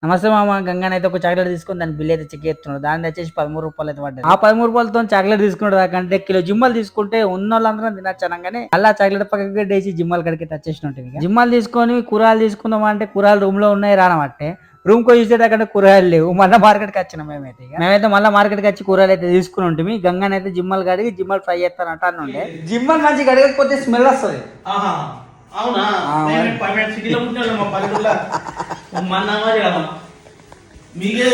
నమస్తే మామ గంగాని అయితే ఒక చాక్లెట్ తీసుకొని దాని బిల్ అయితే చెక్ చేస్తున్నాడు. దాన్ని వచ్చేసి రూ. 13 అయితే పడ్డది. ఆ రూ. 13తో చాక్లెట్ తీసుకున్నాడు దాకంటే కిలో జిమ్మలు తీసుకుంటే ఉన్నోళ్ళందరం తినచ్చు అనగానే అలా చాక్లెట్ పక్కకి పెట్టేసి జిమ్మల కడికి వచ్చేసి ఉంటుంది. జిమ్మలు తీసుకొని కూరగాయలు తీసుకుందాం అంటే కూరగాయలు రూమ్ లో ఉన్నాయి రానబట్టే రూమ్ కు చూసేదాకంటే కూరగాయలు లేవు. మళ్ళీ మార్కెట్కి వచ్చినాం మేమైతే మళ్ళీ మార్కెట్కి వచ్చి కూరగాయలు అయితే తీసుకుని ఉంటుంది. గంగాని అయితే జిమ్మలు కడిగి జిమ్మలు ఫ్రై చేస్తానంట అన్నుండే. జిమ్మలు మంచి కడగకపోతే స్మెల్ వస్తుంది. అవునా సిటీలో పుట్టిన మా పల్లెటూరులో మీకే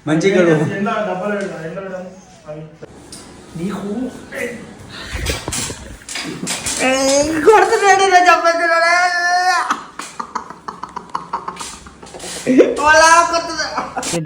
మంచిగా నీకు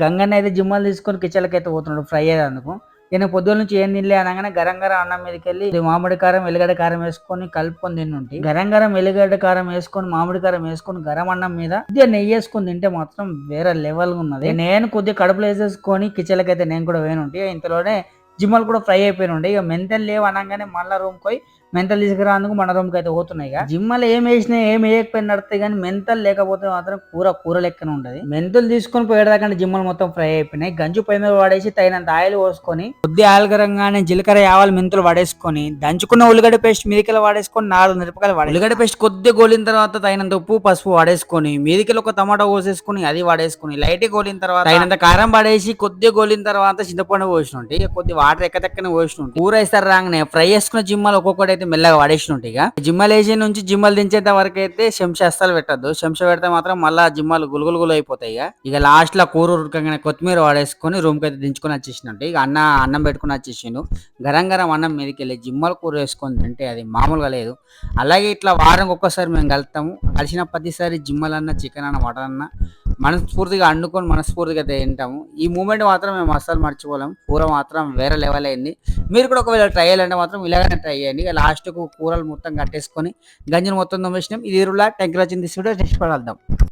గంగన్న అయితే జిమ్మలు తీసుకొని కిచెన్లకి అయితే పోతున్నాడు ఫ్రై అయ్యేందుకు. నేను పొద్దున్న నుంచి ఏం తినలే అనగానే గరం గరం అన్నం మీదకి వెళ్ళి మామిడి కారం ఎల్లిగడ్డ కారం వేసుకొని కలుపుకొని తిన్నుంటి. గరం గరం ఎల్లిగడ్డ కారం వేసుకొని మామిడి కారం వేసుకొని గరం అన్నం మీద కొద్దిగా నెయ్యి వేసుకొని తింటే మాత్రం వేరే లెవెల్ ఉన్నది. నేను కొద్దిగా కడుపులో వేసేసుకొని కిచెన్లకి అయితే నేను కూడా వేనుంటి. ఇంతలోనే జిమ్మలు కూడా ఫ్రై అయిపోయినుండే. ఇక మెంతలు లేవు అనగానే మళ్ళా రూమ్ పోయి మెంతలు తీసుకురాందుకు మన రూమ్ కి అయితే పోతున్నాయి. జిమ్మలు ఏం వేసినా ఏం వేయకపోయినా నడుతాయి కానీ మెంతలు లేకపోతే మాత్రం కూర లెక్కన ఉండదు. మెంతులు తీసుకొని పోయేదాకంటే జిమ్మలు మొత్తం ఫ్రై అయిపోయినాయి. గంజు పై మీద వాడేసి తగినంత ఆయిల్ పోసుకొని కొద్ది ఆయిల్ గరంగానే జీలకర్ర ఆవాలు మెంతులు వాడేసుకొని దంచుకున్న ఉల్లిగడ్డ పేస్ట్ మీదికెళ్ళి వాడేసుకొని 4 మిరపకాయలు వాడే ఉల్లిగడ్డ పేస్ట్ కొద్దిగా గోలిన తర్వాత తగినంత ఉప్పు పసుపు వాడేసుకొని మీదికెళ్ళి ఒక టమాటో కోసేసుకొని అది వాడేసుకొని లైట్ గోలిన తర్వాత తగినంత కారం వాడేసి కొద్దిగా గోలిన తర్వాత చింతపండు పోసినట్టు ఇక కొద్ది వాటర్ ఎక్కతెక్కన పోసినట్టు కూర వేస్తారు రాగానే ఫ్రై చేసుకున్న జిమ్మలు ఒక్కొక్కటి అయితే మెల్లగా వాడేసినట్టు. ఇక జిమ్మలు వేసి నుంచి జిమ్మలు దించేంత వరకు అయితే చెంచా అస్సలు పెట్టద్దు. చెంచా పెడితే మాత్రం మళ్ళా జిమ్మలు గులుగులు అయిపోతాయి. ఇక లాస్ట్ లో కూర ఉడకగానే కొత్తిమీర వాడేసుకొని రూమ్ కి అయితే దించుకొని వచ్చేసినట్టు. ఇక అన్నం పెట్టుకుని వచ్చేసిండు. గరం గరం అన్నం మీదకి వెళ్ళి జిమ్మల కూర వేసుకొని తింటే అది మామూలుగా లేదు. అలాగే ఇట్లా వారం ఒక్కసారి మేము కలుతాము. కలిసిన ప్రతిసారి జిమ్మల్ అన్న చికెన్ అన్న మటన్ అన్న మనస్ఫూర్తిగా వండుకొని మనస్ఫూర్తిగా తింటాము. ఈ మూమెంట్ మాత్రం మేము అస్సలు మర్చిపోలేము. కూర మాత్రం వేరే లెవెల్ అయింది. మీరు కూడా ఒకవేళ ట్రై చేయాలంటే మాత్రం ఇలాగనే ట్రై చేయండి. ఇక లాస్ట్ కు కూరలు మొత్తం కట్టేసుకొని గంజిని మొత్తం తోమేసినాం. ఇది ఇరులా టెంకర్ వచ్చింది తీసుకుంటే నెక్స్ట్ పడేద్దాం.